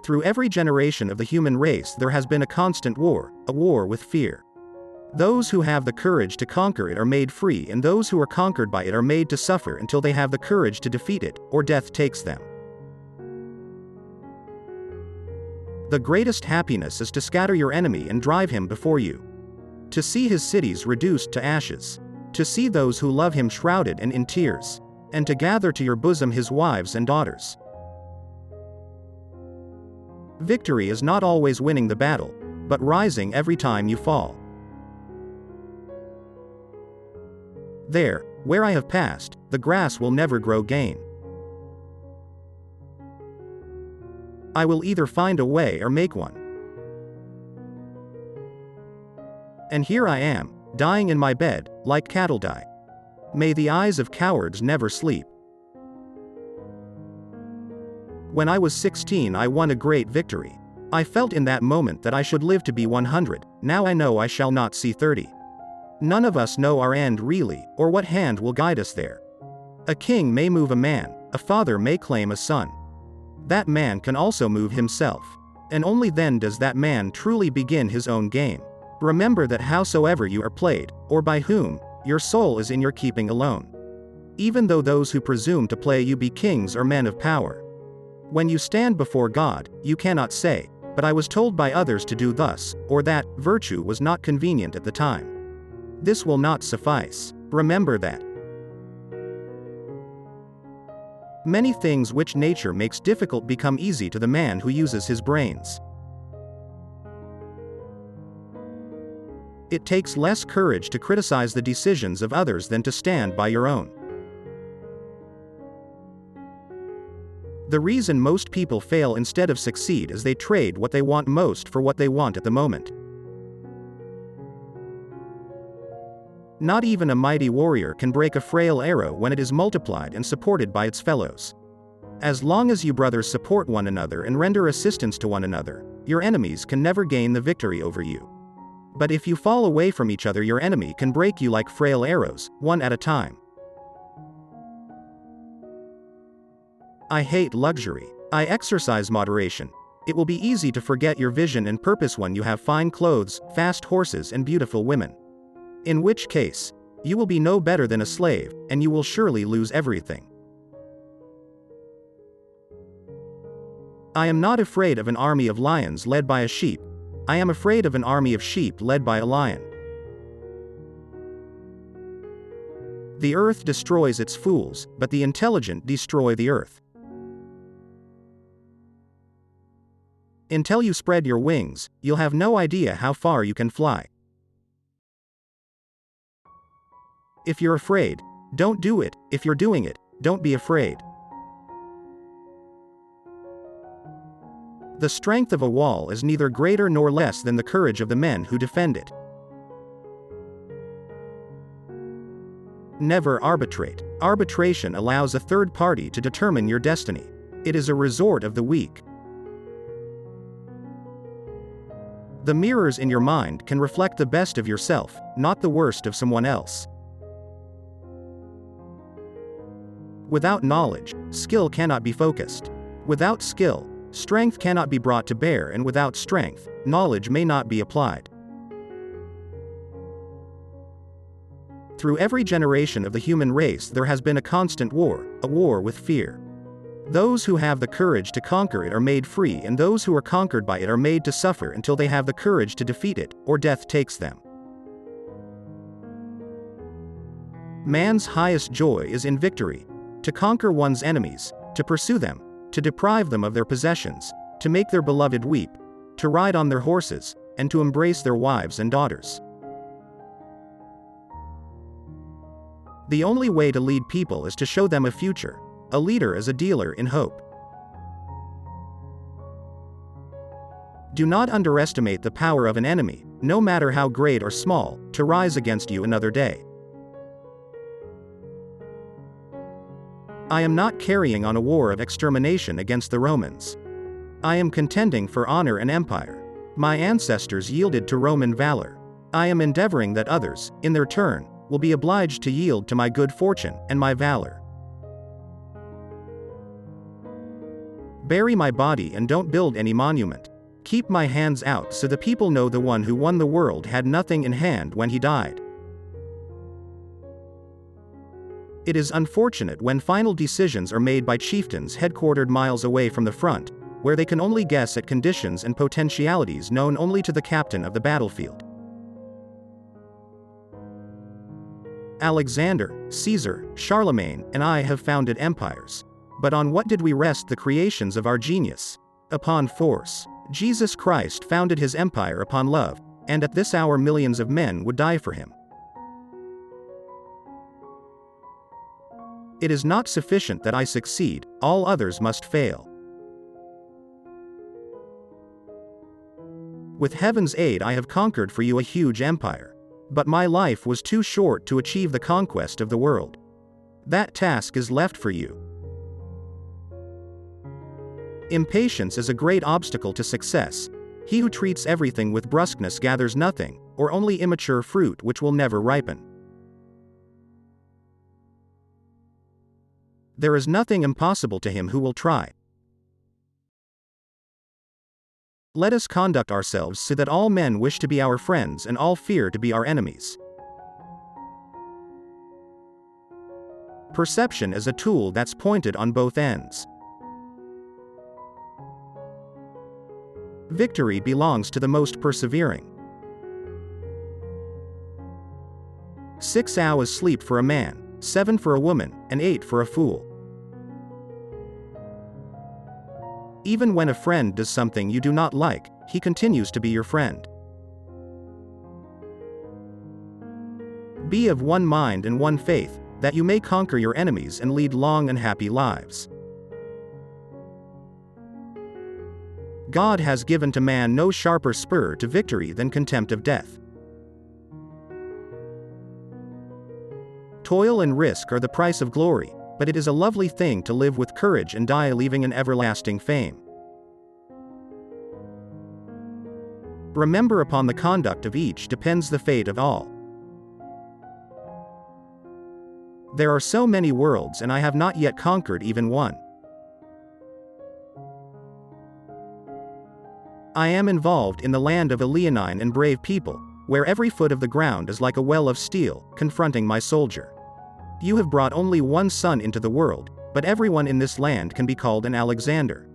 Through every generation of the human race there has been a constant war, a war with fear. Those who have the courage to conquer it are made free, and those who are conquered by it are made to suffer until they have the courage to defeat it, or death takes them. The greatest happiness is to scatter your enemy and drive him before you. To see his cities reduced to ashes. To see those who love him shrouded and in tears. And to gather to your bosom his wives and daughters. Victory is not always winning the battle, but rising every time you fall. There, where I have passed, the grass will never grow gain. I will either find a way or make one. And here I am, dying in my bed, like cattle die. May the eyes of cowards never sleep. When I was 16 I won a great victory. I felt in that moment that I should live to be 100, now I know I shall not see 30. None of us know our end really, or what hand will guide us there. A king may move a man, a father may claim a son. That man can also move himself. And only then does that man truly begin his own game. Remember that howsoever you are played, or by whom, your soul is in your keeping alone. Even though those who presume to play you be kings or men of power. When you stand before God, you cannot say, "But I was told by others to do thus, or that, virtue was not convenient at the time." This will not suffice. Remember that. Many things which nature makes difficult become easy to the man who uses his brains. It takes less courage to criticize the decisions of others than to stand by your own. The reason most people fail instead of succeed is they trade what they want most for what they want at the moment. Not even a mighty warrior can break a frail arrow when it is multiplied and supported by its fellows. As long as you brothers support one another and render assistance to one another, your enemies can never gain the victory over you. But if you fall away from each other, your enemy can break you like frail arrows, one at a time. I hate luxury. I exercise moderation. It will be easy to forget your vision and purpose when you have fine clothes, fast horses, and beautiful women. In which case, you will be no better than a slave, and you will surely lose everything. I am not afraid of an army of lions led by a sheep. I am afraid of an army of sheep led by a lion. The earth destroys its fools, but the intelligent destroy the earth. Until you spread your wings, you'll have no idea how far you can fly. If you're afraid, don't do it. If you're doing it, don't be afraid. The strength of a wall is neither greater nor less than the courage of the men who defend it. Never arbitrate. Arbitration allows a third party to determine your destiny. It is a resort of the weak. The mirrors in your mind can reflect the best of yourself, not the worst of someone else. Without knowledge, skill cannot be focused. Without skill, strength cannot be brought to bear, and without strength, knowledge may not be applied. Through every generation of the human race there has been a constant war, a war with fear. Those who have the courage to conquer it are made free, and those who are conquered by it are made to suffer until they have the courage to defeat it, or death takes them. Man's highest joy is in victory. To conquer one's enemies, to pursue them, to deprive them of their possessions, to make their beloved weep, to ride on their horses, and to embrace their wives and daughters. The only way to lead people is to show them a future. A leader is a dealer in hope. Do not underestimate the power of an enemy, no matter how great or small, to rise against you another day. I am not carrying on a war of extermination against the Romans. I am contending for honor and empire. My ancestors yielded to Roman valor. I am endeavoring that others, in their turn, will be obliged to yield to my good fortune and my valor. Bury my body and don't build any monument. Keep my hands out so the people know the one who won the world had nothing in hand when he died. It is unfortunate when final decisions are made by chieftains headquartered miles away from the front, where they can only guess at conditions and potentialities known only to the captain of the battlefield. Alexander, Caesar, Charlemagne, and I have founded empires. But on what did we rest the creations of our genius? Upon force. Jesus Christ founded his empire upon love, and at this hour millions of men would die for him. It is not sufficient that I succeed, all others must fail. With heaven's aid I have conquered for you a huge empire. But my life was too short to achieve the conquest of the world. That task is left for you. Impatience is a great obstacle to success. He who treats everything with brusqueness gathers nothing, or only immature fruit which will never ripen. There is nothing impossible to him who will try. Let us conduct ourselves so that all men wish to be our friends and all fear to be our enemies. Perception is a tool that's pointed on both ends. Victory belongs to the most persevering. 6 hours sleep for a man, 7 for a woman, and 8 for a fool. Even when a friend does something you do not like, he continues to be your friend. Be of one mind and one faith, that you may conquer your enemies and lead long and happy lives. God has given to man no sharper spur to victory than contempt of death. Toil and risk are the price of glory, but it is a lovely thing to live with courage and die leaving an everlasting fame. Remember, upon the conduct of each depends the fate of all. There are so many worlds and I have not yet conquered even one. I am involved in the land of a leonine and brave people, where every foot of the ground is like a well of steel, confronting my soldier. You have brought only one son into the world, but everyone in this land can be called an Alexander.